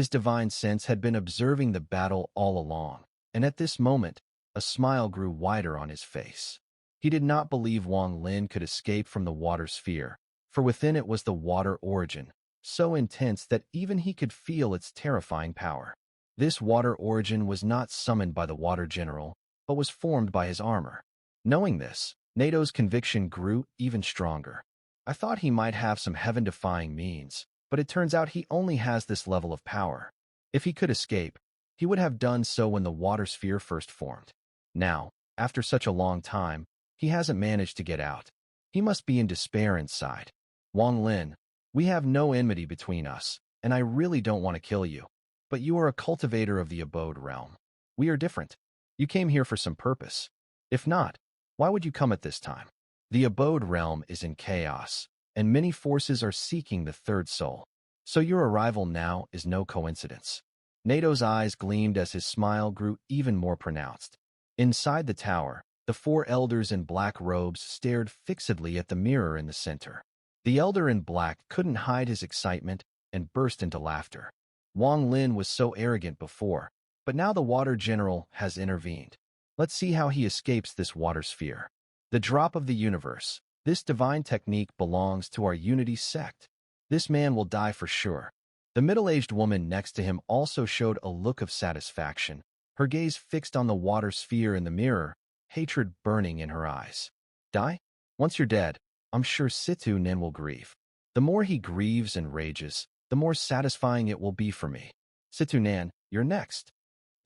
His divine sense had been observing the battle all along, and at this moment, a smile grew wider on his face. He did not believe Wang Lin could escape from the water sphere, for within it was the water origin, so intense that even he could feel its terrifying power. This water origin was not summoned by the water general, but was formed by his armor. Knowing this, NATO's conviction grew even stronger. I thought he might have some heaven-defying means, but it turns out he only has this level of power. If he could escape, he would have done so when the water sphere first formed. Now, after such a long time, he hasn't managed to get out. He must be in despair inside. Wang Lin, we have no enmity between us, and I really don't want to kill you. But you are a cultivator of the abode realm. We are different. You came here for some purpose. If not, why would you come at this time? The abode realm is in chaos, and many forces are seeking the third soul. So your arrival now is no coincidence. NATO's eyes gleamed as his smile grew even more pronounced. Inside the tower, the four elders in black robes stared fixedly at the mirror in the center. The elder in black couldn't hide his excitement and burst into laughter. Wang Lin was so arrogant before, but now the water general has intervened. Let's see how he escapes this water sphere. The drop of the universe. This divine technique belongs to our unity sect. This man will die for sure. The middle-aged woman next to him also showed a look of satisfaction, her gaze fixed on the water sphere in the mirror, hatred burning in her eyes. Die? Once you're dead, I'm sure Situ Nin will grieve. The more he grieves and rages, the more satisfying it will be for me. Situ Nan, you're next.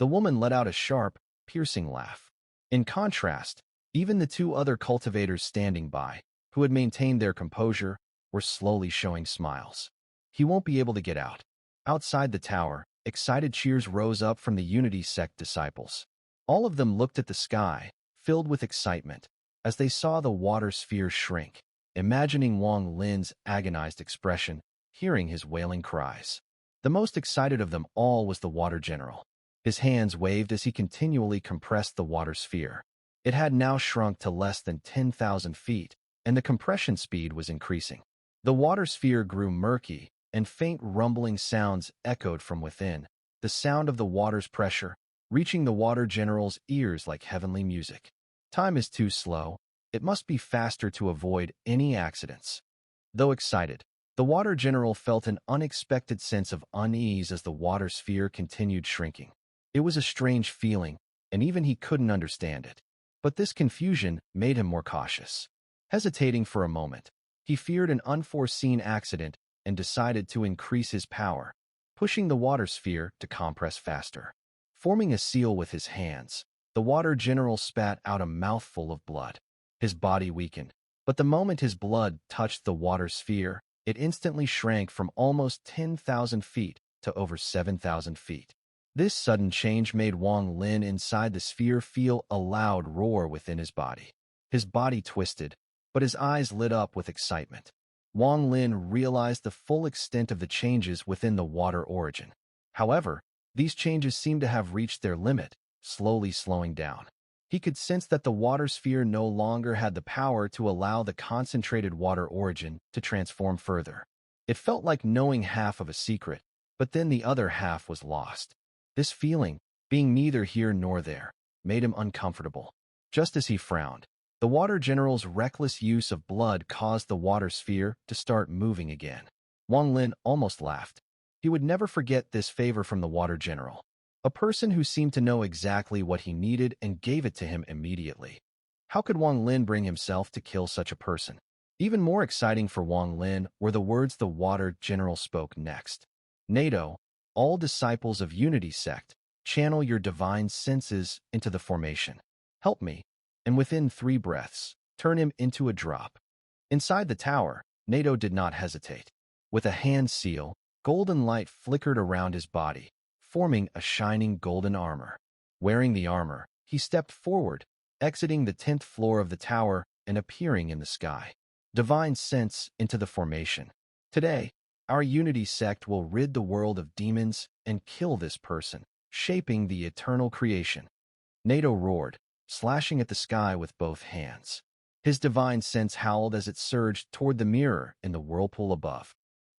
The woman let out a sharp, piercing laugh. In contrast, even the two other cultivators standing by, who had maintained their composure, were slowly showing smiles. He won't be able to get out. Outside the tower, excited cheers rose up from the Unity Sect disciples. All of them looked at the sky, filled with excitement, as they saw the water sphere shrink, imagining Wang Lin's agonized expression, hearing his wailing cries. The most excited of them all was the water general. His hands waved as he continually compressed the water sphere. It had now shrunk to less than 10,000 feet, and the compression speed was increasing. The water sphere grew murky, and faint rumbling sounds echoed from within, the sound of the water's pressure, reaching the water general's ears like heavenly music. Time is too slow. It must be faster to avoid any accidents. Though excited, the water general felt an unexpected sense of unease as the water sphere continued shrinking. It was a strange feeling, and even he couldn't understand it. But this confusion made him more cautious. Hesitating for a moment, he feared an unforeseen accident and decided to increase his power, pushing the water sphere to compress faster. Forming a seal with his hands, the water general spat out a mouthful of blood. His body weakened, but the moment his blood touched the water sphere, it instantly shrank from almost 10,000 feet to over 7,000 feet. This sudden change made Wang Lin inside the sphere feel a loud roar within his body. His body twisted, but his eyes lit up with excitement. Wang Lin realized the full extent of the changes within the water origin. However, these changes seemed to have reached their limit, slowly slowing down. He could sense that the water sphere no longer had the power to allow the concentrated water origin to transform further. It felt like knowing half of a secret, but then the other half was lost. This feeling, being neither here nor there, made him uncomfortable. Just as he frowned, the water general's reckless use of blood caused the water sphere to start moving again. Wang Lin almost laughed. He would never forget this favor from the water general, a person who seemed to know exactly what he needed and gave it to him immediately. How could Wang Lin bring himself to kill such a person? Even more exciting for Wang Lin were the words the water general spoke next. NATO, all disciples of Unity Sect, channel your divine senses into the formation. Help me, and within 3 breaths, turn him into a drop. Inside the tower, NATO did not hesitate. With a hand seal, golden light flickered around his body, forming a shining golden armor. Wearing the armor, he stepped forward, exiting the 10th floor of the tower and appearing in the sky. Divine sense into the formation. Today, our Unity Sect will rid the world of demons and kill this person, shaping the eternal creation. NATO roared, slashing at the sky with both hands. His divine sense howled as it surged toward the mirror in the whirlpool above.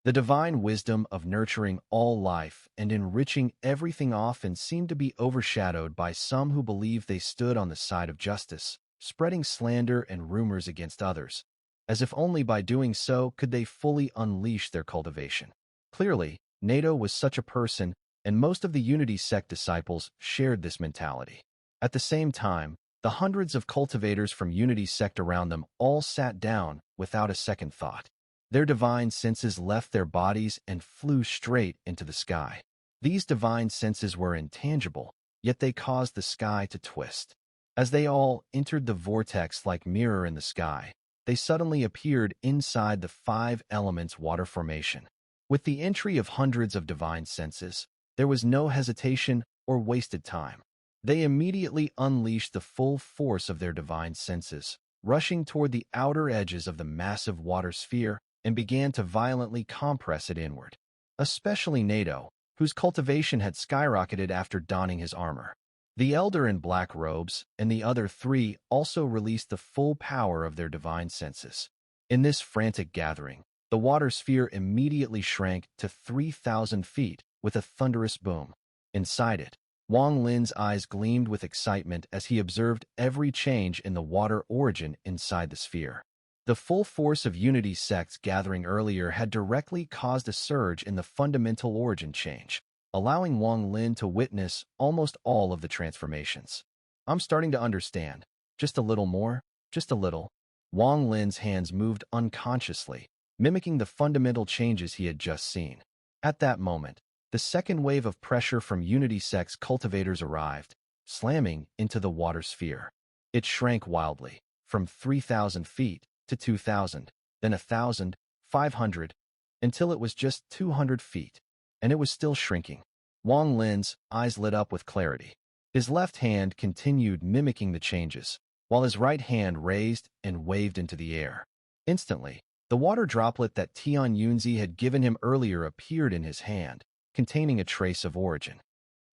The divine wisdom of nurturing all life and enriching everything often seemed to be overshadowed by some who believed they stood on the side of justice, spreading slander and rumors against others, as if only by doing so could they fully unleash their cultivation. Clearly, NATO was such a person, and most of the Unity Sect disciples shared this mentality. At the same time, the hundreds of cultivators from Unity Sect around them all sat down without a second thought. Their divine senses left their bodies and flew straight into the sky. These divine senses were intangible, yet they caused the sky to twist. As they all entered the vortex like mirror in the sky, they suddenly appeared inside the five elements water formation. With the entry of hundreds of divine senses, there was no hesitation or wasted time. They immediately unleashed the full force of their divine senses, rushing toward the outer edges of the massive water sphere and began to violently compress it inward. Especially NATO, whose cultivation had skyrocketed after donning his armor. The elder in black robes and the other three also released the full power of their divine senses. In this frantic gathering, the water sphere immediately shrank to 3,000 feet with a thunderous boom. Inside it, Wang Lin's eyes gleamed with excitement as he observed every change in the water origin inside the sphere. The full force of Unity Sect's gathering earlier had directly caused a surge in the fundamental origin change, allowing Wang Lin to witness almost all of the transformations. I'm starting to understand. Just a little more, just a little. Wang Lin's hands moved unconsciously, mimicking the fundamental changes he had just seen. At that moment, the second wave of pressure from Unity Sect's cultivators arrived, slamming into the water sphere. It shrank wildly, from 3,000 feet to 2,000, then 1,000, 500, until it was just 200 feet, and it was still shrinking. Wang Lin's eyes lit up with clarity. His left hand continued mimicking the changes, while his right hand raised and waved into the air. Instantly, the water droplet that Tian Yunzi had given him earlier appeared in his hand, containing a trace of origin.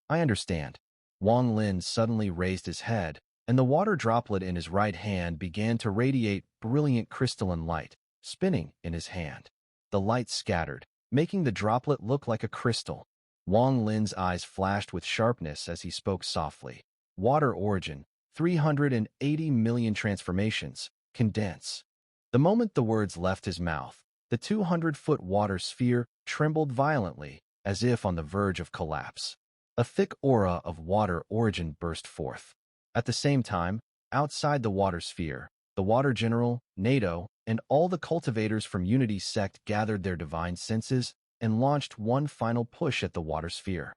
I understand. Wang Lin suddenly raised his head, and the water droplet in his right hand began to radiate brilliant crystalline light, spinning in his hand. The light scattered, making the droplet look like a crystal. Wang Lin's eyes flashed with sharpness as he spoke softly. Water origin, 380 million transformations, condense. The moment the words left his mouth, the 200-foot water sphere trembled violently, as if on the verge of collapse. A thick aura of water origin burst forth. At the same time, outside the water sphere, the Water General, NATO, and all the cultivators from Unity Sect gathered their divine senses and launched one final push at the water sphere.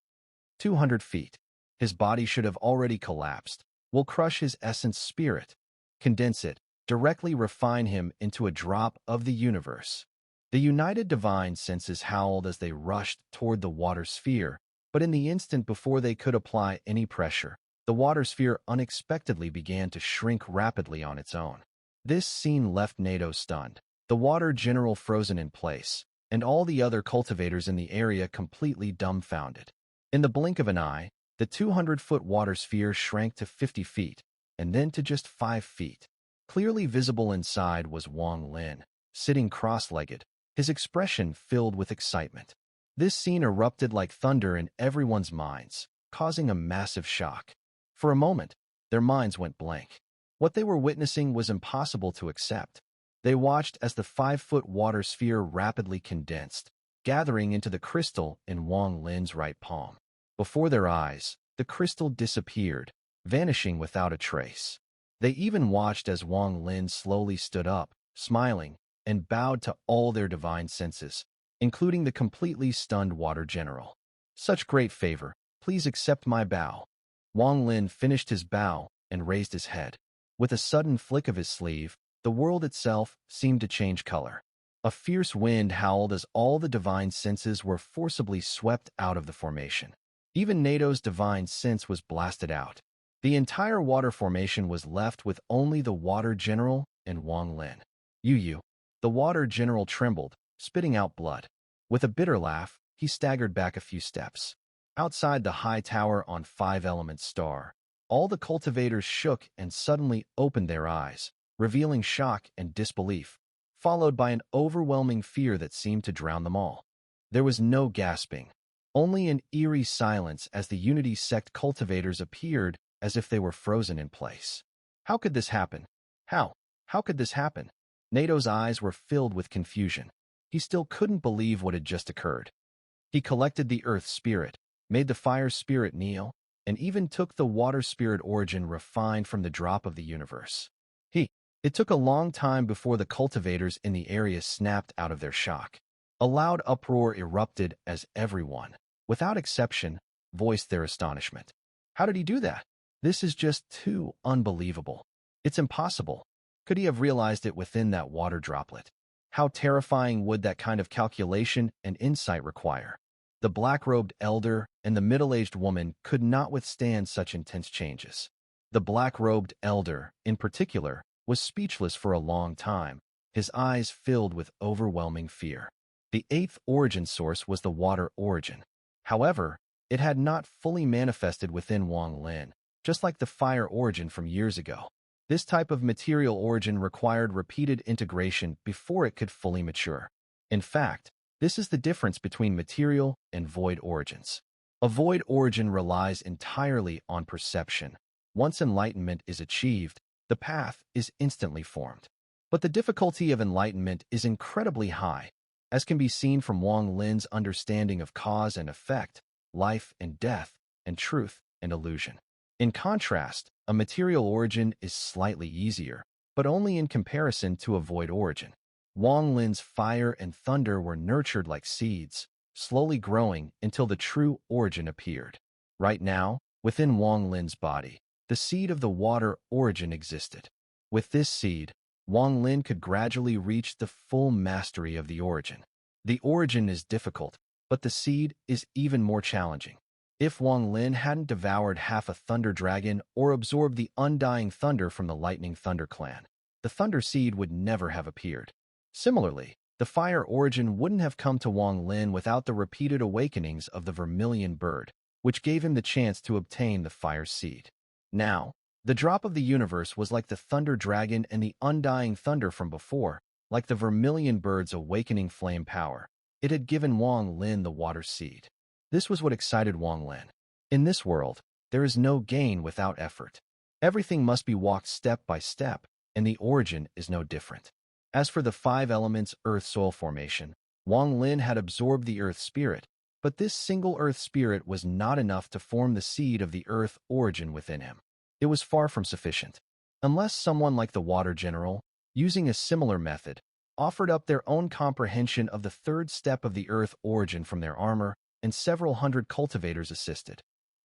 200 feet. His body should have already collapsed. Will crush his essence spirit, condense it, directly refine him into a drop of the universe. The united divine senses howled as they rushed toward the water sphere, but in the instant before they could apply any pressure, the water sphere unexpectedly began to shrink rapidly on its own. This scene left NATO stunned, the Water General frozen in place, and all the other cultivators in the area completely dumbfounded. In the blink of an eye, the 200-foot water sphere shrank to 50 feet, and then to just 5 feet. Clearly visible inside was Wang Lin, sitting cross-legged, his expression filled with excitement. This scene erupted like thunder in everyone's minds, causing a massive shock. For a moment, their minds went blank. What they were witnessing was impossible to accept. They watched as the 5-foot water sphere rapidly condensed, gathering into the crystal in Wang Lin's right palm. Before their eyes, the crystal disappeared, vanishing without a trace. They even watched as Wang Lin slowly stood up, smiling, and bowed to all their divine senses, including the completely stunned Water General. Such great favor, please accept my bow. Wang Lin finished his bow and raised his head. With a sudden flick of his sleeve, the world itself seemed to change color. A fierce wind howled as all the divine senses were forcibly swept out of the formation. Even NATO's divine sense was blasted out. The entire water formation was left with only the Water General and Wang Lin. Yu. The Water General trembled, spitting out blood. With a bitter laugh, he staggered back a few steps. Outside the high tower on 5 Elements Star, all the cultivators shook and suddenly opened their eyes, revealing shock and disbelief. followed by an overwhelming fear that seemed to drown them all. There was no gasping, only an eerie silence as the Unity Sect cultivators appeared as if they were frozen in place. How could this happen? How? How could this happen? Nato's eyes were filled with confusion. He still couldn't believe what had just occurred. He collected the Earth Spirit, made the Fire Spirit kneel, and even took the Water Spirit origin refined from the drop of the universe. It took a long time before the cultivators in the area snapped out of their shock. A loud uproar erupted as everyone, without exception, voiced their astonishment. How did he do that? This is just too unbelievable. It's impossible. Could he have realized it within that water droplet? How terrifying would that kind of calculation and insight require? The black-robed elder and the middle-aged woman could not withstand such intense changes. The black-robed elder, in particular, was speechless for a long time, his eyes filled with overwhelming fear. The eighth origin source was the water origin. However, it had not fully manifested within Wang Lin, just like the fire origin from years ago. This type of material origin required repeated integration before it could fully mature. In fact, this is the difference between material and void origins. A void origin relies entirely on perception. Once enlightenment is achieved, the path is instantly formed. But the difficulty of enlightenment is incredibly high, as can be seen from Wang Lin's understanding of cause and effect, life and death, and truth and illusion. In contrast, a material origin is slightly easier, but only in comparison to a void origin. Wang Lin's fire and thunder were nurtured like seeds, slowly growing until the true origin appeared. Right now, within Wang Lin's body, the seed of the water origin existed. With this seed, Wang Lin could gradually reach the full mastery of the origin. The origin is difficult, but the seed is even more challenging. If Wang Lin hadn't devoured half a thunder dragon or absorbed the undying thunder from the lightning thunder clan, the thunder seed would never have appeared. Similarly, the fire origin wouldn't have come to Wang Lin without the repeated awakenings of the vermilion bird, which gave him the chance to obtain the fire seed. Now, the drop of the universe was like the thunder dragon and the undying thunder from before, like the vermilion bird's awakening flame power. It had given Wang Lin the water seed. This was what excited Wang Lin. In this world, there is no gain without effort. Everything must be walked step by step, and the origin is no different. As for the 5 elements earth-soil formation, Wang Lin had absorbed the earth spirit, but this single earth spirit was not enough to form the seed of the earth origin within him. It was far from sufficient. Unless someone like the Water General, using a similar method, offered up their own comprehension of the 3rd step of the earth origin from their armor, and several hundred cultivators assisted.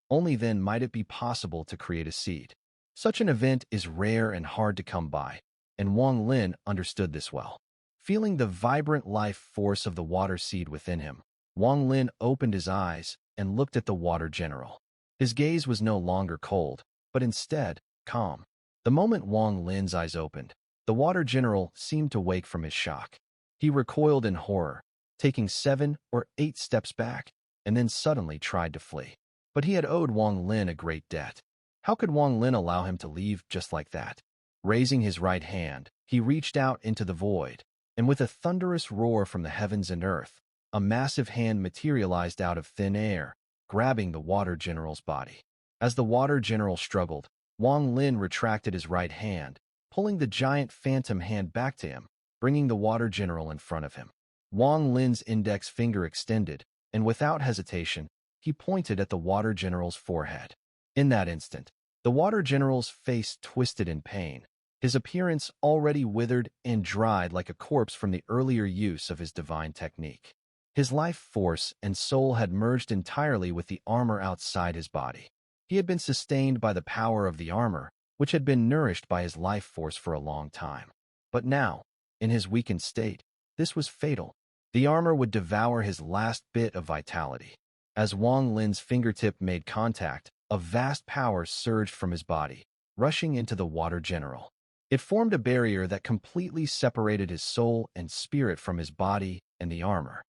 Only then might it be possible to create a seed. Such an event is rare and hard to come by, and Wang Lin understood this well. Feeling the vibrant life force of the water seed within him, Wang Lin opened his eyes and looked at the Water General. His gaze was no longer cold, but instead, calm. The moment Wang Lin's eyes opened, the Water General seemed to wake from his shock. He recoiled in horror, taking 7 or 8 steps back, and then suddenly tried to flee. But he had owed Wang Lin a great debt. How could Wang Lin allow him to leave just like that? Raising his right hand, he reached out into the void, and with a thunderous roar from the heavens and earth, a massive hand materialized out of thin air, grabbing the Water General's body. As the Water General struggled, Wang Lin retracted his right hand, pulling the giant phantom hand back to him, bringing the Water General in front of him. Wang Lin's index finger extended, and without hesitation, he pointed at the Water General's forehead. In that instant, the Water General's face twisted in pain, his appearance already withered and dried like a corpse from the earlier use of his divine technique. His life force and soul had merged entirely with the armor outside his body. He had been sustained by the power of the armor, which had been nourished by his life force for a long time. But now, in his weakened state, this was fatal. The armor would devour his last bit of vitality. As Wang Lin's fingertip made contact, a vast power surged from his body, rushing into the Water General. It formed a barrier that completely separated his soul and spirit from his body and the armor.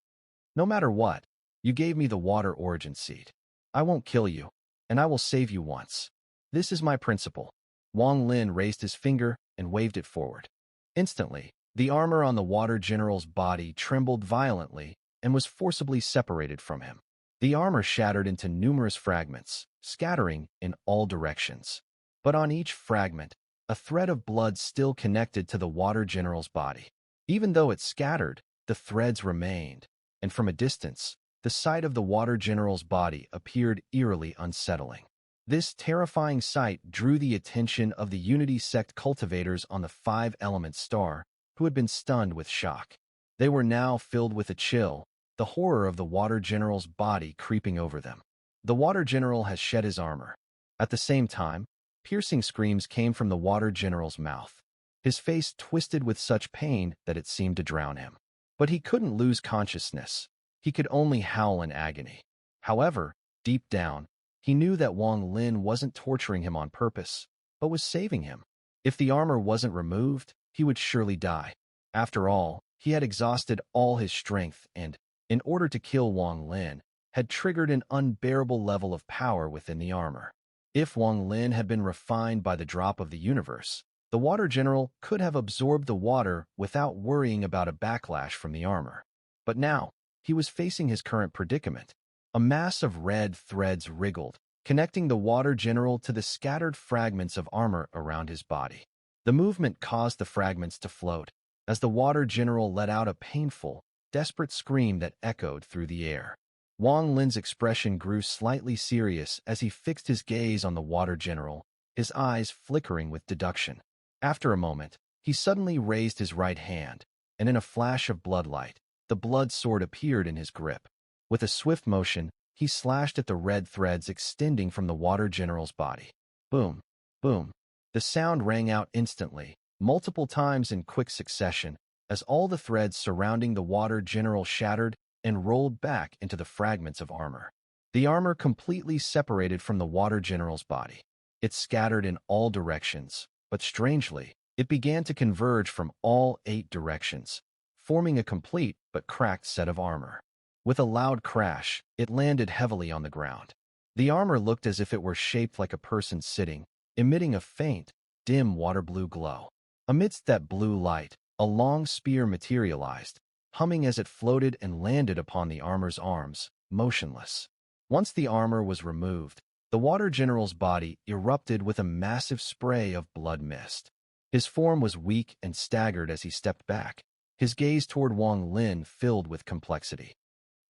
No matter what, you gave me the water origin seed. I won't kill you, and I will save you once. This is my principle. Wang Lin raised his finger and waved it forward. Instantly, The armor on the Water General's body trembled violently and was forcibly separated from him. The armor shattered into numerous fragments, scattering in all directions. But on each fragment, a thread of blood still connected to the Water General's body. Even though it scattered, the threads remained, and from a distance, the sight of the Water General's body appeared eerily unsettling. This terrifying sight drew the attention of the Unity Sect cultivators on the Five Elements Star, who had been stunned with shock. They were now filled with a chill, the horror of the Water General's body creeping over them. The Water General has shed his armor. At the same time, piercing screams came from the Water General's mouth. His face twisted with such pain that it seemed to drown him. But he couldn't lose consciousness. He could only howl in agony. However, deep down, he knew that Wang Lin wasn't torturing him on purpose, but was saving him. If the armor wasn't removed, he would surely die. After all, he had exhausted all his strength and, in order to kill Wang Lin, had triggered an unbearable level of power within the armor. If Wang Lin had been refined by the drop of the universe, the Water General could have absorbed the water without worrying about a backlash from the armor. But now, he was facing his current predicament. A mass of red threads wriggled, connecting the Water General to the scattered fragments of armor around his body. The movement caused the fragments to float, as the Water General let out a painful, desperate scream that echoed through the air. Wang Lin's expression grew slightly serious as he fixed his gaze on the Water General, his eyes flickering with deduction. After a moment, he suddenly raised his right hand, and in a flash of bloodlight, the blood sword appeared in his grip. With a swift motion, he slashed at the red threads extending from the Water General's body. Boom, boom. The sound rang out instantly, multiple times in quick succession, as all the threads surrounding the Water General shattered and rolled back into the fragments of armor. The armor completely separated from the Water General's body. It scattered in all directions, but strangely, it began to converge from all 8 directions, forming a complete but cracked set of armor. With a loud crash, it landed heavily on the ground. The armor looked as if it were shaped like a person sitting, emitting a faint, dim water blue glow. Amidst that blue light, a long spear materialized, humming as it floated and landed upon the armor's arms, motionless. Once the armor was removed, the Water General's body erupted with a massive spray of blood mist. His form was weak and staggered as he stepped back, his gaze toward Wang Lin filled with complexity.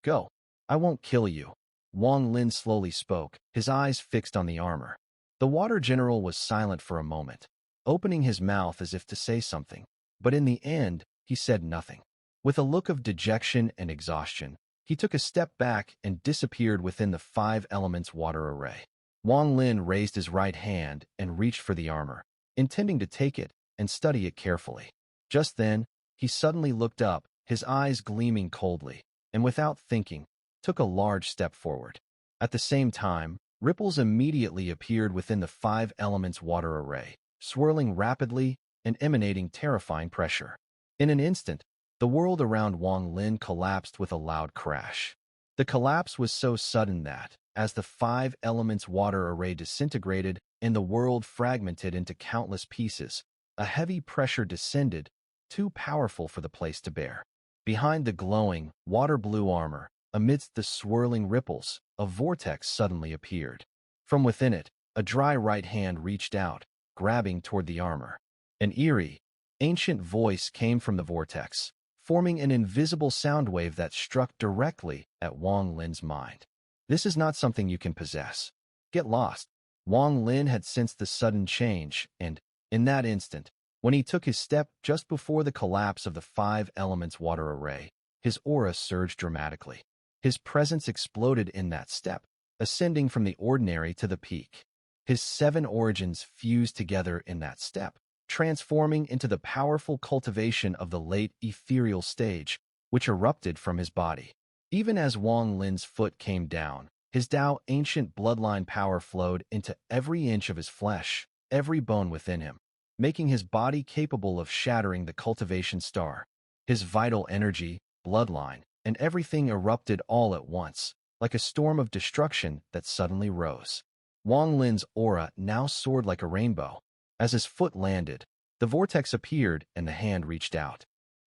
Go. I won't kill you. Wang Lin slowly spoke, his eyes fixed on the armor. The Water General was silent for a moment, opening his mouth as if to say something, but in the end, he said nothing. With a look of dejection and exhaustion, he took a step back and disappeared within the 5 Elements water array. Wang Lin raised his right hand and reached for the armor, intending to take it and study it carefully. Just then, he suddenly looked up, his eyes gleaming coldly, and without thinking, took a large step forward. At the same time, ripples immediately appeared within the 5 Elements water array, swirling rapidly and emanating terrifying pressure. In an instant, the world around Wang Lin collapsed with a loud crash. The collapse was so sudden that, as the 5 Elements water array disintegrated and the world fragmented into countless pieces, a heavy pressure descended, too powerful for the place to bear. Behind the glowing, water-blue armor, amidst the swirling ripples, a vortex suddenly appeared. From within it, a dry right hand reached out, grabbing toward the armor. An eerie, ancient voice came from the vortex, forming an invisible sound wave that struck directly at Wang Lin's mind. This is not something you can possess. Get lost. Wang Lin had sensed the sudden change, and, in that instant, when he took his step just before the collapse of the 5 Elements water array, his aura surged dramatically. His presence exploded in that step, ascending from the ordinary to the peak. His 7 origins fused together in that step, transforming into the powerful cultivation of the late ethereal stage, which erupted from his body. Even as Wang Lin's foot came down, his Tao ancient bloodline power flowed into every inch of his flesh, every bone within him, making his body capable of shattering the cultivation star. His vital energy, bloodline, and everything erupted all at once, like a storm of destruction that suddenly rose. Wang Lin's aura now soared like a rainbow. As his foot landed, the vortex appeared and the hand reached out,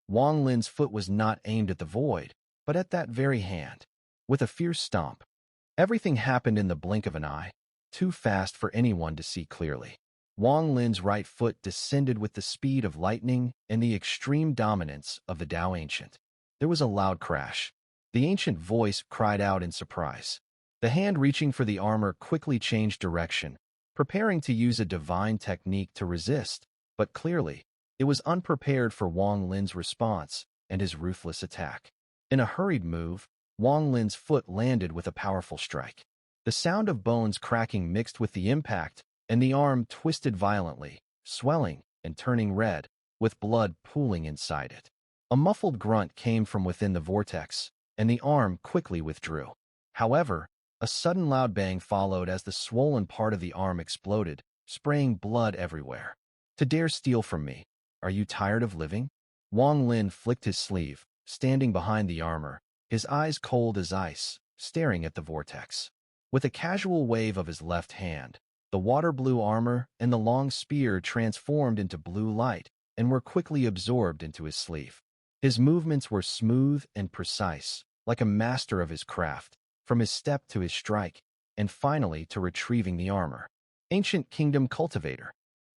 Wang Lin's foot was not aimed at the void, but at that very hand. With a fierce stomp, everything happened in the blink of an eye, too fast for anyone to see clearly. Wang Lin's right foot descended with the speed of lightning and the extreme dominance of the Tao Ancient. There was a loud crash. The ancient voice cried out in surprise. The hand reaching for the armor quickly changed direction, preparing to use a divine technique to resist, but clearly, it was unprepared for Wang Lin's response and his ruthless attack. In a hurried move, Wang Lin's foot landed with a powerful strike. The sound of bones cracking mixed with the impact, and the arm twisted violently, swelling and turning red, with blood pooling inside it. A muffled grunt came from within the vortex, and the arm quickly withdrew. However, a sudden loud bang followed as the swollen part of the arm exploded, spraying blood everywhere. To dare steal from me, are you tired of living? Wang Lin flicked his sleeve, standing behind the armor, his eyes cold as ice, staring at the vortex. With a casual wave of his left hand, the water-blue armor and the long spear transformed into blue light and were quickly absorbed into his sleeve. His movements were smooth and precise, like a master of his craft, from his step to his strike, and finally to retrieving the armor. Ancient Kingdom Cultivator.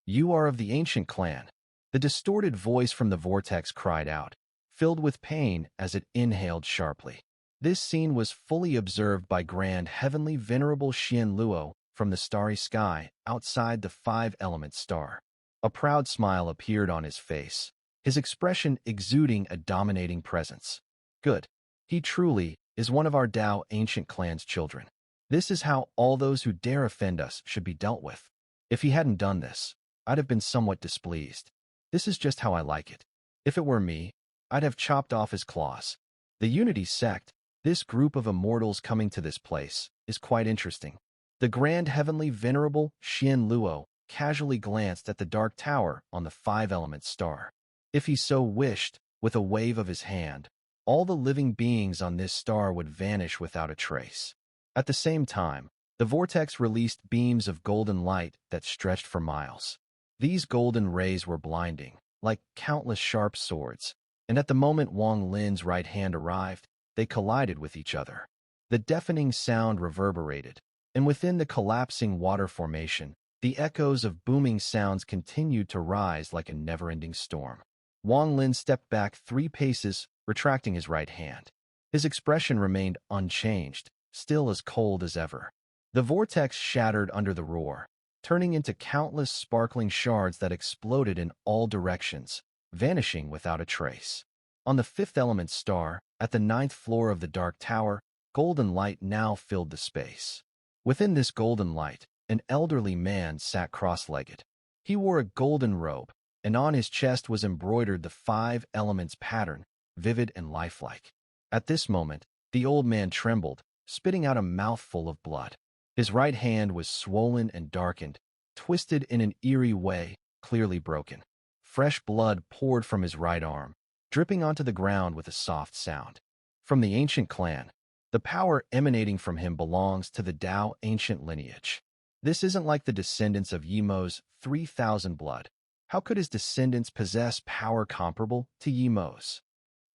You are of the Ancient Clan. The distorted voice from the vortex cried out, filled with pain as it inhaled sharply. This scene was fully observed by Grand Heavenly Venerable Xian Luo from the starry sky outside the five-element star. A proud smile appeared on his face, his expression exuding a dominating presence. Good. He truly is one of our Tao Ancient Clan's children. This is how all those who dare offend us should be dealt with. If he hadn't done this, I'd have been somewhat displeased. This is just how I like it. If it were me, I'd have chopped off his claws. The Unity Sect, this group of immortals coming to this place, is quite interesting. The Grand Heavenly Venerable Xian Luo casually glanced at the dark tower on the five-element star. If he so wished, with a wave of his hand, all the living beings on this star would vanish without a trace. At the same time, the vortex released beams of golden light that stretched for miles. These golden rays were blinding, like countless sharp swords, and at the moment Wang Lin's right hand arrived, they collided with each other. The deafening sound reverberated, and within the collapsing water formation, the echoes of booming sounds continued to rise like a never-ending storm. Wang Lin stepped back 3 paces, retracting his right hand. His expression remained unchanged, still as cold as ever. The vortex shattered under the roar, turning into countless sparkling shards that exploded in all directions, vanishing without a trace. On the fifth-element star, at the 9th floor of the Dark Tower, golden light now filled the space. Within this golden light, an elderly man sat cross-legged. He wore a golden robe, and on his chest was embroidered the 5 elements pattern, vivid and lifelike. At this moment, the old man trembled, spitting out a mouthful of blood. His right hand was swollen and darkened, twisted in an eerie way, clearly broken. Fresh blood poured from his right arm, dripping onto the ground with a soft sound. From the ancient clan, the power emanating from him belongs to the Tao ancient lineage. This isn't like the descendants of Yimo's 3,000 blood. How could his descendants possess power comparable to Yimo's?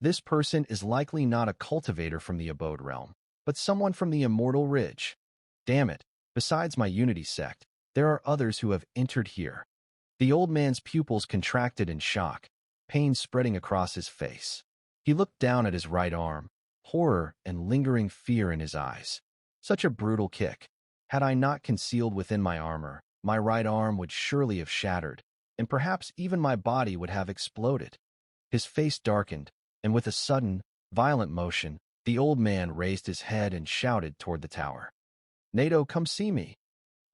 This person is likely not a cultivator from the Abode Realm, but someone from the Immortal Ridge. Damn it, besides my Unity Sect, there are others who have entered here. The old man's pupils contracted in shock, pain spreading across his face. He looked down at his right arm, horror and lingering fear in his eyes. Such a brutal kick. Had I not concealed within my armor, my right arm would surely have shattered, and perhaps even my body would have exploded. His face darkened, and with a sudden, violent motion, the old man raised his head and shouted toward the tower. "NATO, come see me."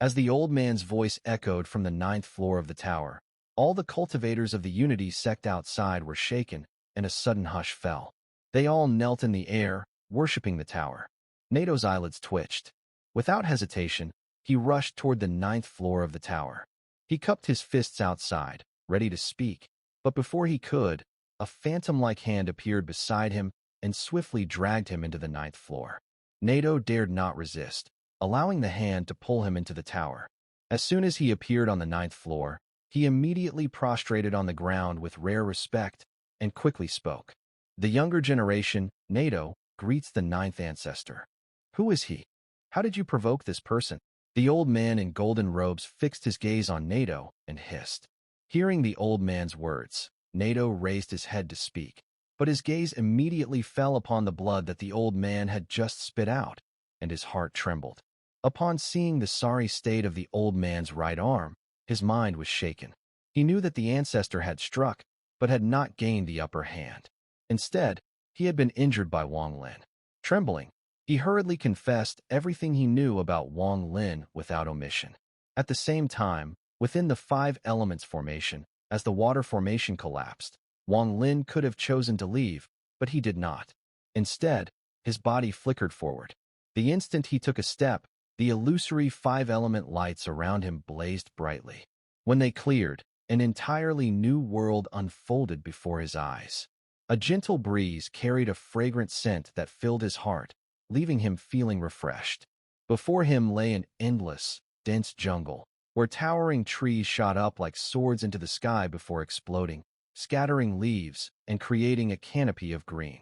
As the old man's voice echoed from the 9th floor of the tower, all the cultivators of the Unity Sect outside were shaken, and a sudden hush fell. They all knelt in the air, worshipping the tower. NATO's eyelids twitched. Without hesitation, he rushed toward the 9th floor of the tower. He cupped his fists outside, ready to speak, but before he could, a phantom-like hand appeared beside him and swiftly dragged him into the 9th floor. NATO dared not resist, allowing the hand to pull him into the tower. As soon as he appeared on the 9th floor, he immediately prostrated on the ground with rare respect, and quickly spoke. The younger generation, NATO, greets the ninth ancestor. Who is he? How did you provoke this person? The old man in golden robes fixed his gaze on NATO and hissed. Hearing the old man's words, NATO raised his head to speak, but his gaze immediately fell upon the blood that the old man had just spit out, and his heart trembled. Upon seeing the sorry state of the old man's right arm, his mind was shaken. He knew that the ancestor had struck, but had not gained the upper hand. Instead, he had been injured by Wang Lin. Trembling, he hurriedly confessed everything he knew about Wang Lin without omission. At the same time, within the five elements formation, as the water formation collapsed, Wang Lin could have chosen to leave, but he did not. Instead, his body flickered forward. The instant he took a step, the illusory five-element lights around him blazed brightly. When they cleared, an entirely new world unfolded before his eyes. A gentle breeze carried a fragrant scent that filled his heart, leaving him feeling refreshed. Before him lay an endless, dense jungle, where towering trees shot up like swords into the sky before exploding, scattering leaves and creating a canopy of green.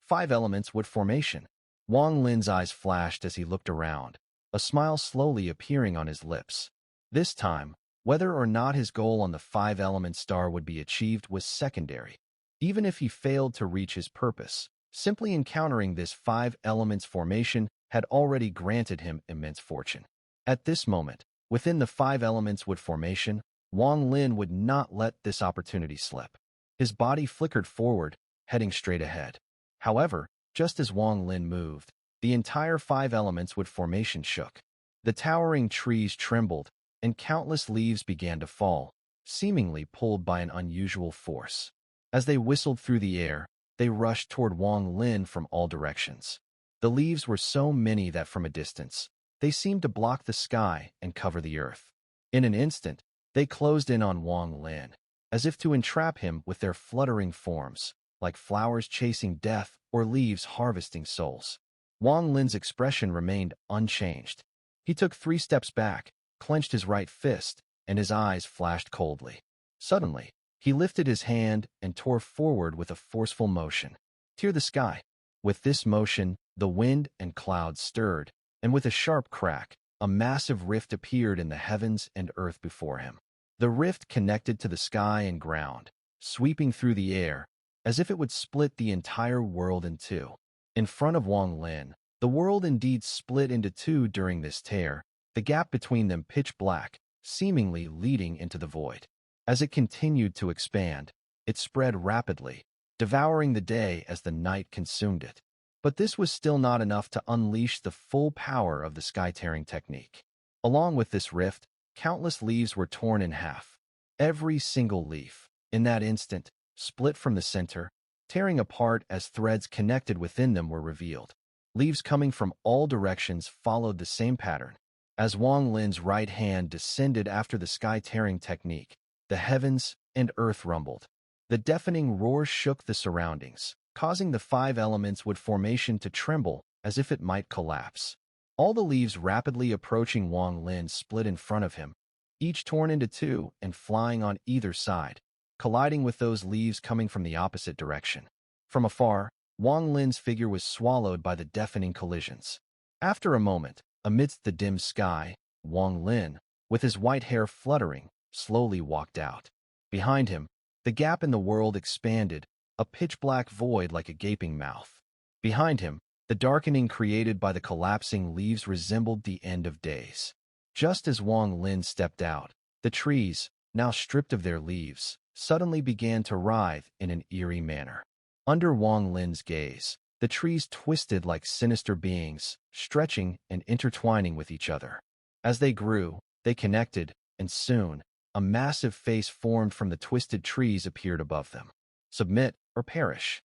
Five elements wood formation. Wang Lin's eyes flashed as he looked around, a smile slowly appearing on his lips. This time, whether or not his goal on the five-element star would be achieved was secondary. Even if he failed to reach his purpose, simply encountering this five-elements formation had already granted him immense fortune. At this moment, within the five elements wood formation, Wang Lin would not let this opportunity slip. His body flickered forward, heading straight ahead. However, just as Wang Lin moved, the entire five elements wood formation shook. The towering trees trembled, and countless leaves began to fall, seemingly pulled by an unusual force. As they whistled through the air, they rushed toward Wang Lin from all directions. The leaves were so many that from a distance, they seemed to block the sky and cover the earth. In an instant, they closed in on Wang Lin, as if to entrap him with their fluttering forms, like flowers chasing death or leaves harvesting souls. Wang Lin's expression remained unchanged. He took 3 steps back, clenched his right fist, and his eyes flashed coldly. Suddenly, he lifted his hand and tore forward with a forceful motion. Tear the sky. With this motion, the wind and clouds stirred, and with a sharp crack, a massive rift appeared in the heavens and earth before him. The rift connected to the sky and ground, sweeping through the air, as if it would split the entire world in two. In front of Wang Lin, the world indeed split into two during this tear, the gap between them pitch black, seemingly leading into the void. As it continued to expand, it spread rapidly, devouring the day as the night consumed it. But this was still not enough to unleash the full power of the sky-tearing technique. Along with this rift, countless leaves were torn in half. Every single leaf, in that instant, split from the center, tearing apart as threads connected within them were revealed. Leaves coming from all directions followed the same pattern. As Wang Lin's right hand descended after the sky-tearing technique, the heavens and earth rumbled. The deafening roar shook the surroundings, causing the five elements wood formation to tremble as if it might collapse. All the leaves rapidly approaching Wang Lin split in front of him, each torn into two and flying on either side, colliding with those leaves coming from the opposite direction. From afar, Wang Lin's figure was swallowed by the deafening collisions. After a moment, amidst the dim sky, Wang Lin, with his white hair fluttering, slowly walked out. Behind him, the gap in the world expanded, a pitch-black void like a gaping mouth. Behind him, the darkening created by the collapsing leaves resembled the end of days. Just as Wang Lin stepped out, the trees, now stripped of their leaves, suddenly began to writhe in an eerie manner. Under Wang Lin's gaze, the trees twisted like sinister beings, stretching and intertwining with each other. As they grew, they connected, and soon, a massive face formed from the twisted trees appeared above them. Submit or perish.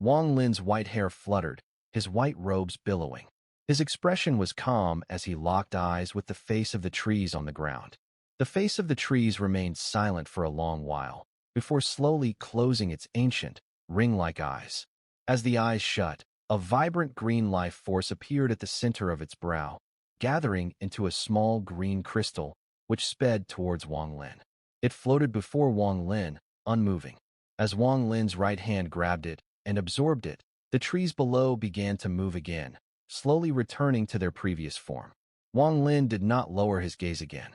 Wang Lin's white hair fluttered, his white robes billowing. His expression was calm as he locked eyes with the face of the trees on the ground. The face of the trees remained silent for a long while, before slowly closing its ancient, ring-like eyes. As the eyes shut, a vibrant green life force appeared at the center of its brow, gathering into a small green crystal, which sped towards Wang Lin. It floated before Wang Lin, unmoving. As Wang Lin's right hand grabbed it and absorbed it, the trees below began to move again, slowly returning to their previous form. Wang Lin did not lower his gaze again.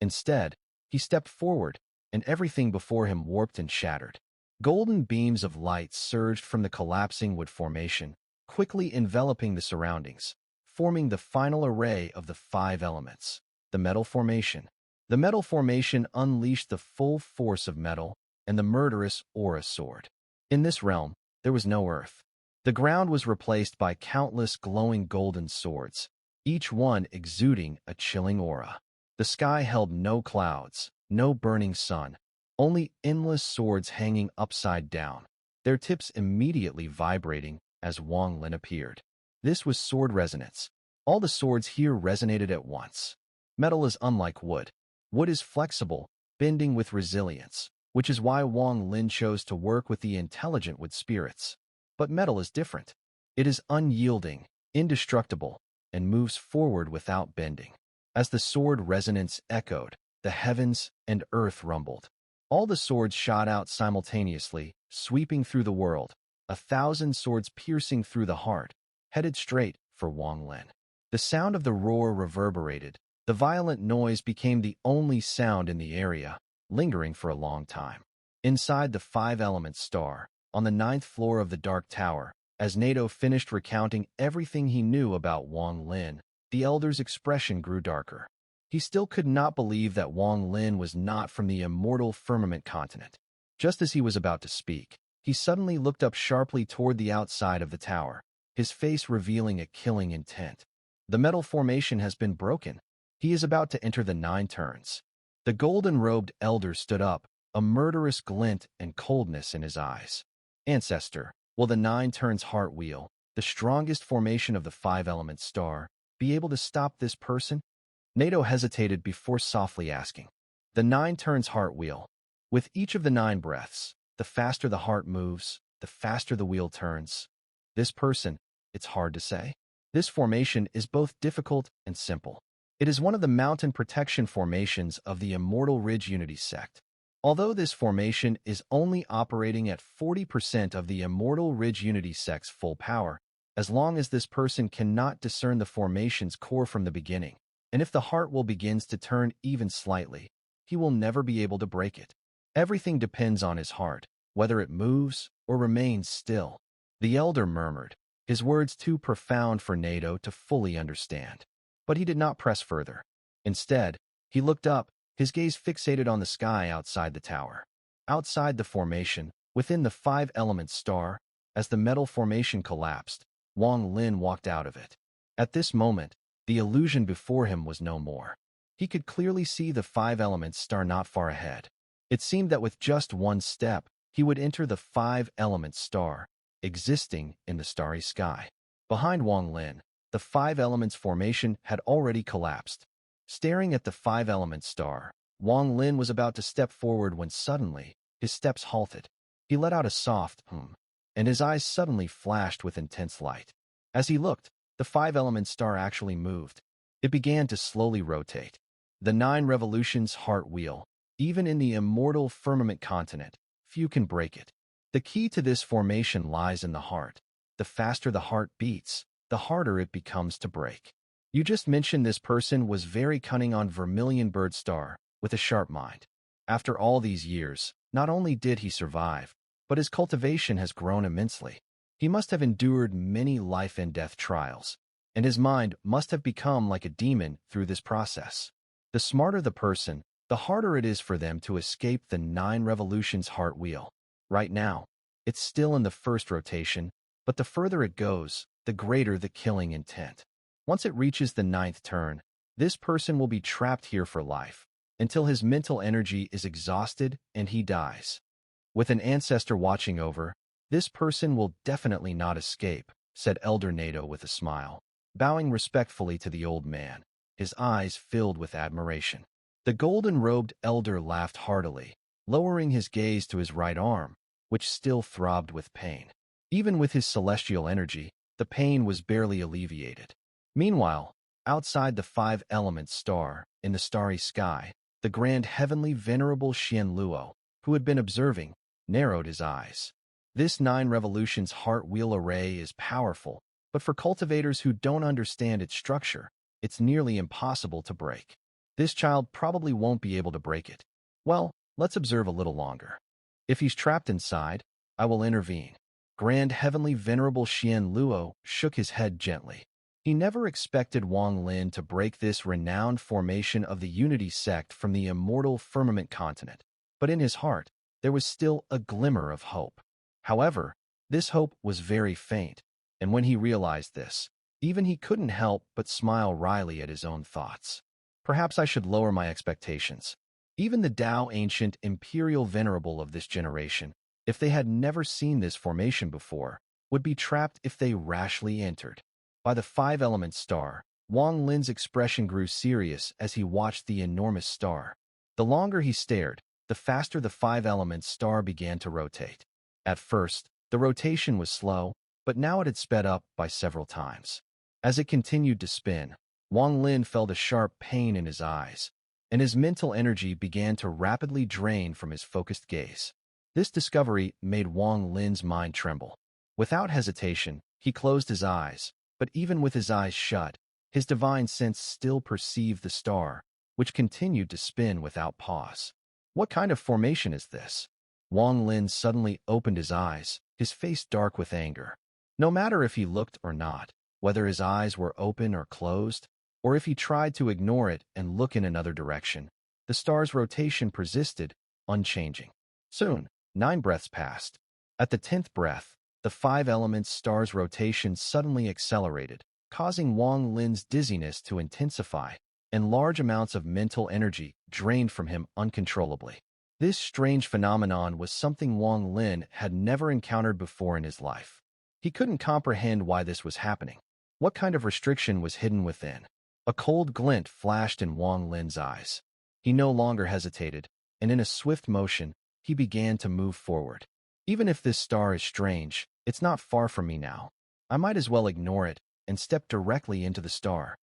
Instead, he stepped forward, and everything before him warped and shattered. Golden beams of light surged from the collapsing wood formation, quickly enveloping the surroundings, forming the final array of the 5 elements. The metal formation. The metal formation unleashed the full force of metal and the murderous aura sword. In this realm, there was no earth. The ground was replaced by countless glowing golden swords, each one exuding a chilling aura. The sky held no clouds, no burning sun, only endless swords hanging upside down, their tips immediately vibrating as Wang Lin appeared. This was sword resonance. All the swords here resonated at once. Metal is unlike wood. Wood is flexible, bending with resilience, which is why Wang Lin chose to work with the intelligent wood spirits. But metal is different. It is unyielding, indestructible, and moves forward without bending. As the sword resonance echoed, the heavens and earth rumbled. All the swords shot out simultaneously, sweeping through the world, 1,000 swords piercing through the heart, headed straight for Wang Lin. The sound of the roar reverberated. The violent noise became the only sound in the area, lingering for a long time. Inside the 5-element star, on the 9th floor of the Dark Tower, as Nato finished recounting everything he knew about Wang Lin, the elder's expression grew darker. He still could not believe that Wang Lin was not from the immortal firmament continent. Just as he was about to speak, he suddenly looked up sharply toward the outside of the tower, his face revealing a killing intent. The metal formation has been broken. He is about to enter the 9 turns. The golden-robed elder stood up, a murderous glint and coldness in his eyes. Ancestor, will the 9 turns heart wheel, the strongest formation of the 5-element star, be able to stop this person? Nato hesitated before softly asking. The 9 turns heart wheel. With each of the 9 breaths, the faster the heart moves, the faster the wheel turns. This person, it's hard to say. This formation is both difficult and simple. It is one of the mountain protection formations of the Immortal Ridge Unity Sect. Although this formation is only operating at 40% of the Immortal Ridge Unity Sect's full power, as long as this person cannot discern the formation's core from the beginning, and if the heart will begins to turn even slightly, he will never be able to break it. Everything depends on his heart, whether it moves or remains still. The elder murmured, his words too profound for Nato to fully understand. But he did not press further. Instead, he looked up, his gaze fixated on the sky outside the tower. Outside the formation, within the 5-element star, as the metal formation collapsed, Wang Lin walked out of it. At this moment, the illusion before him was no more. He could clearly see the 5-element star not far ahead. It seemed that with just one step, he would enter the 5-element star, existing in the starry sky. Behind Wang Lin, the 5 elements formation had already collapsed. Staring at the 5-element star, Wang Lin was about to step forward when suddenly, his steps halted. He let out a soft and his eyes suddenly flashed with intense light. As he looked, the 5-element star actually moved. It began to slowly rotate. The 9 revolutions heart wheel. Even in the immortal firmament continent, few can break it. The key to this formation lies in the heart. The faster the heart beats, the harder it becomes to break. You just mentioned this person was very cunning on Vermilion Bird Star, with a sharp mind. After all these years, not only did he survive, but his cultivation has grown immensely. He must have endured many life and death trials, and his mind must have become like a demon through this process. The smarter the person, the harder it is for them to escape the 9 revolutions heart wheel. Right now, it's still in the first rotation, but the further it goes, the greater the killing intent. Once it reaches the 9th turn, this person will be trapped here for life, until his mental energy is exhausted and he dies. With an ancestor watching over, this person will definitely not escape, said Elder Nato with a smile, bowing respectfully to the old man, his eyes filled with admiration. The golden-robed elder laughed heartily, lowering his gaze to his right arm, which still throbbed with pain. Even with his celestial energy, the pain was barely alleviated. Meanwhile, outside the 5-element star, in the starry sky, the grand heavenly venerable Xian Luo, who had been observing, narrowed his eyes. This 9 revolutions heart wheel array is powerful, but for cultivators who don't understand its structure, it's nearly impossible to break. This child probably won't be able to break it. Well, let's observe a little longer. If he's trapped inside, I will intervene. Grand Heavenly Venerable Xian Luo shook his head gently. He never expected Wang Lin to break this renowned formation of the Unity Sect from the immortal firmament continent, but in his heart, there was still a glimmer of hope. However, this hope was very faint, and when he realized this, even he couldn't help but smile wryly at his own thoughts. Perhaps I should lower my expectations. Even the Tao Ancient Imperial Venerable of this generation, if they had never seen this formation before, would be trapped if they rashly entered. By the 5-element star, Wang Lin's expression grew serious as he watched the enormous star. The longer he stared, the faster the 5-element star began to rotate. At first, the rotation was slow, but now it had sped up by several times. As it continued to spin, Wang Lin felt a sharp pain in his eyes, and his mental energy began to rapidly drain from his focused gaze. This discovery made Wang Lin's mind tremble. Without hesitation, he closed his eyes, but even with his eyes shut, his divine sense still perceived the star, which continued to spin without pause. What kind of formation is this? Wang Lin suddenly opened his eyes, his face dark with anger. No matter if he looked or not, whether his eyes were open or closed, or if he tried to ignore it and look in another direction, the star's rotation persisted, unchanging. Soon, 9 breaths passed. At the 10th breath, the 5-element star's rotation suddenly accelerated, causing Wang Lin's dizziness to intensify, and large amounts of mental energy drained from him uncontrollably. This strange phenomenon was something Wang Lin had never encountered before in his life. He couldn't comprehend why this was happening. What kind of restriction was hidden within? A cold glint flashed in Wang Lin's eyes. He no longer hesitated, and in a swift motion, he began to move forward. Even if this star is strange, it's not far from me now. I might as well ignore it and step directly into the star.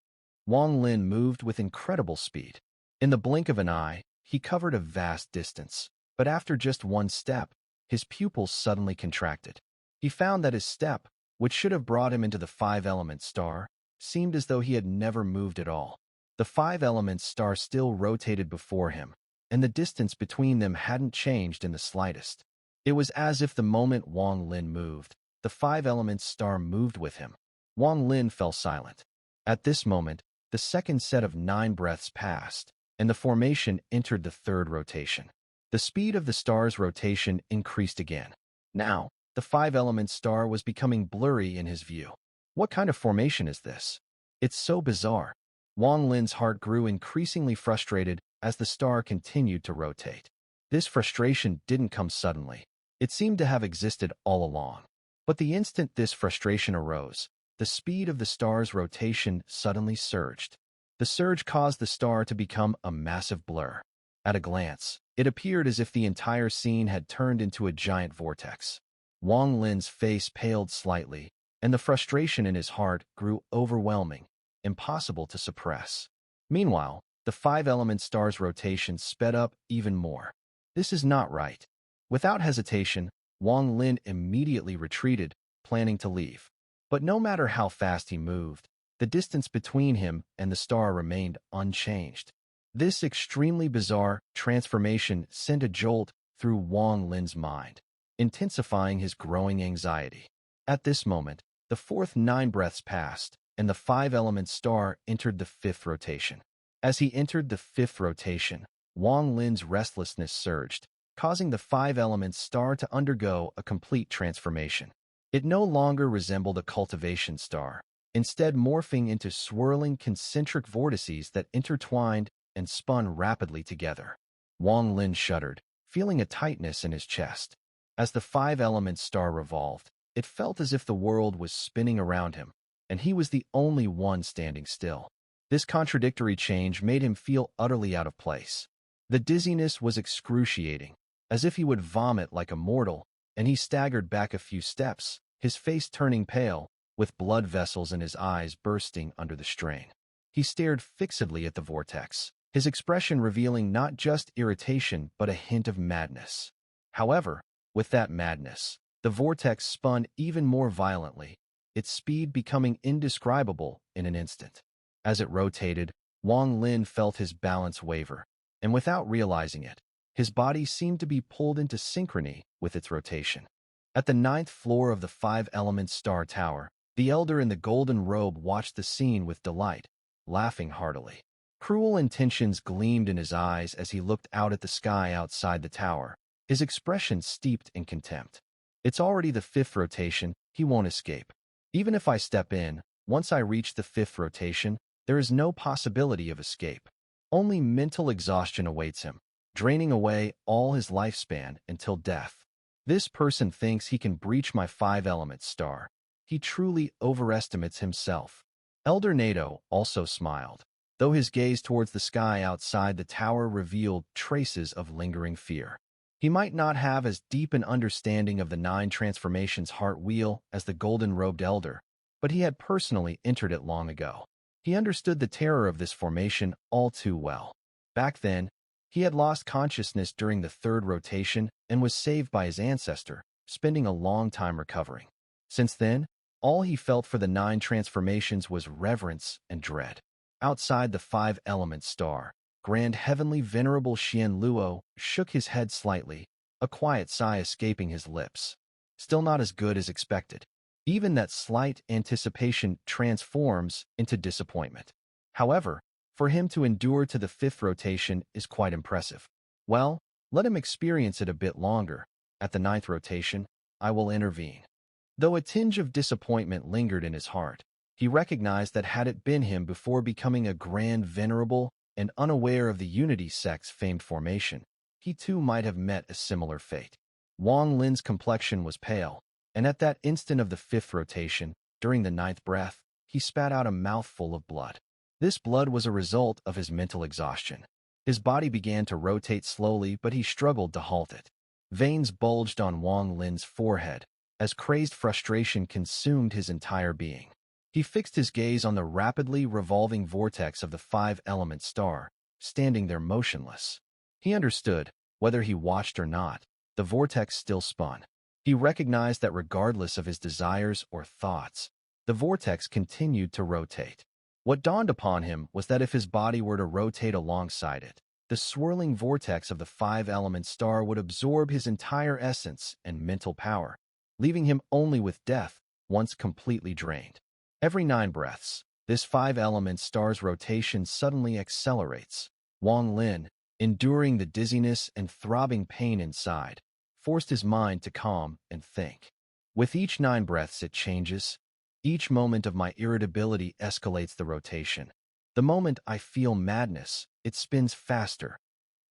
Wang Lin moved with incredible speed. In the blink of an eye, he covered a vast distance, but after just one step, his pupils suddenly contracted. He found that his step, which should have brought him into the 5-element star, seemed as though he had never moved at all. The 5-element star still rotated before him, and the distance between them hadn't changed in the slightest. It was as if the moment Wang Lin moved, the 5-element star moved with him. Wang Lin fell silent. At this moment, the second set of 9 breaths passed, and the formation entered the 3rd rotation. The speed of the star's rotation increased again. Now, the 5-element star was becoming blurry in his view. What kind of formation is this? It's so bizarre. Wang Lin's heart grew increasingly frustrated as the star continued to rotate. This frustration didn't come suddenly. It seemed to have existed all along. But the instant this frustration arose, the speed of the star's rotation suddenly surged. The surge caused the star to become a massive blur. At a glance, it appeared as if the entire scene had turned into a giant vortex. Wang Lin's face paled slightly, and the frustration in his heart grew overwhelming, impossible to suppress. Meanwhile, the 5-element star's rotation sped up even more. This is not right. Without hesitation, Wang Lin immediately retreated, planning to leave. But no matter how fast he moved, the distance between him and the star remained unchanged. This extremely bizarre transformation sent a jolt through Wang Lin's mind, intensifying his growing anxiety. At this moment, the 4th 9 breaths passed, and the 5-element star entered the 5th rotation. As he entered the 5th rotation, Wang Lin's restlessness surged, causing the 5-element star to undergo a complete transformation. It no longer resembled a cultivation star, instead morphing into swirling concentric vortices that intertwined and spun rapidly together. Wang Lin shuddered, feeling a tightness in his chest. As the 5-element star revolved, it felt as if the world was spinning around him, and he was the only one standing still. This contradictory change made him feel utterly out of place. The dizziness was excruciating, as if he would vomit like a mortal, and he staggered back a few steps, his face turning pale, with blood vessels in his eyes bursting under the strain. He stared fixedly at the vortex, his expression revealing not just irritation but a hint of madness. However, With that madness, the vortex spun even more violently, its speed becoming indescribable in an instant. As it rotated, Wang Lin felt his balance waver, and without realizing it, his body seemed to be pulled into synchrony with its rotation. At the ninth floor of the five-element star tower, the elder in the golden robe watched the scene with delight, laughing heartily. Cruel intentions gleamed in his eyes as he looked out at the sky outside the tower, his expression steeped in contempt. It's already the fifth rotation, he won't escape. Even if I step in, once I reach the fifth rotation, there is no possibility of escape. Only mental exhaustion awaits him, draining away all his lifespan until death. This person thinks he can breach my five-element star. He truly overestimates himself. Elder Nato also smiled, though his gaze towards the sky outside the tower revealed traces of lingering fear. He might not have as deep an understanding of the nine transformations heart wheel as the golden-robed elder, but he had personally entered it long ago. He understood the terror of this formation all too well. Back then, he had lost consciousness during the third rotation and was saved by his ancestor, spending a long time recovering. Since then, all he felt for the nine transformations was reverence and dread. Outside the five-element star, Grand Heavenly Venerable Xian Luo shook his head slightly, a quiet sigh escaping his lips. Still not as good as expected. Even that slight anticipation transforms into disappointment. However, for him to endure to the fifth rotation is quite impressive. Well, let him experience it a bit longer. At the ninth rotation, I will intervene. Though a tinge of disappointment lingered in his heart, he recognized that had it been him before becoming a Grand Venerable and unaware of the Unity Sect's famed formation, he too might have met a similar fate. Wang Lin's complexion was pale, and at that instant of the fifth rotation, during the ninth breath, he spat out a mouthful of blood. This blood was a result of his mental exhaustion. His body began to rotate slowly, but he struggled to halt it. Veins bulged on Wang Lin's forehead, as crazed frustration consumed his entire being. He fixed his gaze on the rapidly revolving vortex of the five-element star, standing there motionless. He understood, whether he watched or not, the vortex still spun. He recognized that regardless of his desires or thoughts, the vortex continued to rotate. What dawned upon him was that if his body were to rotate alongside it, the swirling vortex of the five-element star would absorb his entire essence and mental power, leaving him only with death once completely drained. Every 9 breaths, this five-element star's rotation suddenly accelerates. Wang Lin, enduring the dizziness and throbbing pain inside, forced his mind to calm and think. With each 9 breaths it changes. Each moment of my irritability escalates the rotation. The moment I feel madness, it spins faster.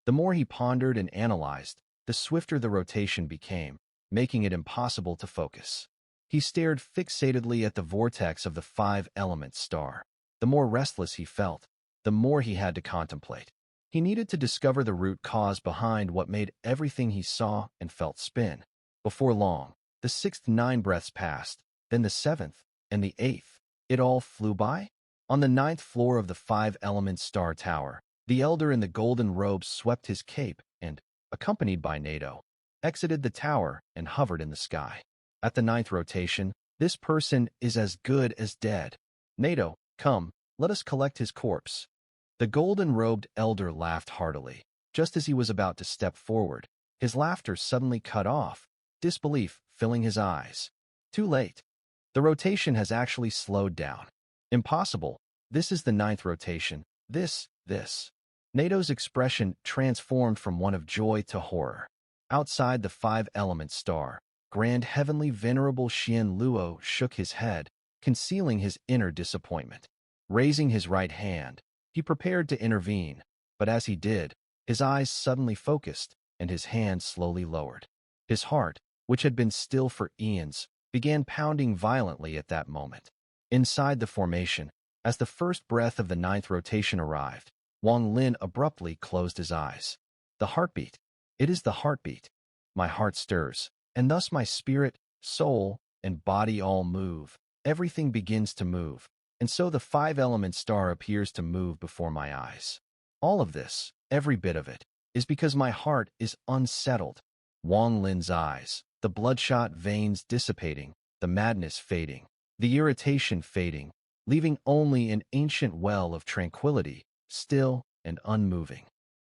The more he pondered and analyzed, the swifter the rotation became, making it impossible to focus. He stared fixatedly at the vortex of the five-element star. The more restless he felt, the more he had to contemplate. He needed to discover the root cause behind what made everything he saw and felt spin. Before long, the 6th 9 breaths passed, then the 7th, and the 8th. It all flew by. On the 9th floor of the five-element star tower, the elder in the golden robe swept his cape and, accompanied by Nato, exited the tower and hovered in the sky. At the 9th rotation, this person is as good as dead. Nato, come, let us collect his corpse. The golden-robed elder laughed heartily. Just as he was about to step forward, his laughter suddenly cut off, disbelief filling his eyes. Too late. The rotation has actually slowed down. Impossible. This is the 9th rotation. This. Nato's expression transformed from one of joy to horror. Outside the five-element star, Grand Heavenly Venerable Xian Luo shook his head, concealing his inner disappointment. Raising his right hand, he prepared to intervene, but as he did, his eyes suddenly focused and his hand slowly lowered. His heart, which had been still for eons, began pounding violently at that moment. Inside the formation, as the first breath of the 9th rotation arrived, Wang Lin abruptly closed his eyes. The heartbeat. It is the heartbeat. My heart stirs, and thus my spirit, soul, and body all move. Everything begins to move, and so the five-element star appears to move before my eyes. All of this, every bit of it, is because my heart is unsettled. Wang Lin's eyes, the bloodshot veins dissipating, the madness fading, the irritation fading, leaving only an ancient well of tranquility, still and unmoving.